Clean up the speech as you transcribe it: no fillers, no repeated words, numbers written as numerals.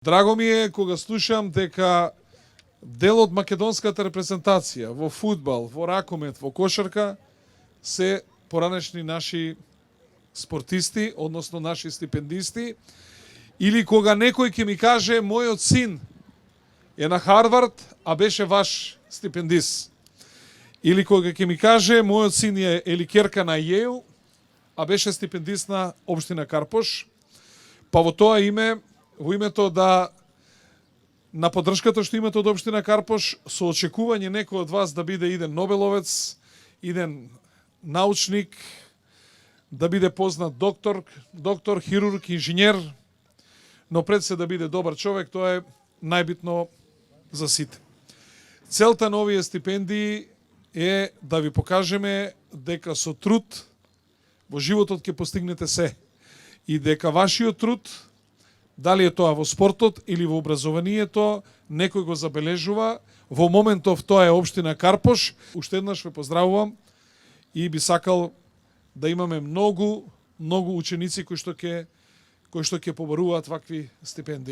Драго ми е кога слушам дека дел од македонската репрезентација во фудбал, во ракомет, во кошарка се поранешни наши спортисти, односно наши стипендисти, или кога некој ќе ми каже мојот син е на Харвард, а беше ваш стипендист. Или кога ќе ми каже мојот син е еликерка на Јейл, а беше стипендист на општина Карпош, па во тоа име, во името на поддршката што имате од општина Карпош, со очекување некој од вас да биде иден Нобеловец, иден научник, да биде познат доктор, хирург, инженер, но пред се да биде добар човек, тоа е најбитно за сите. Целта на овие стипендии е да ви покажеме дека со труд во животот ќе постигнете се и дека вашиот труд, дали е тоа во спортот или во образованието, некој го забележува. Во моментов тоа е општина Карпош. Уште еднаш ве поздравувам и би сакал да имаме многу ученици кои што ќе побаруваат вакви стипендии.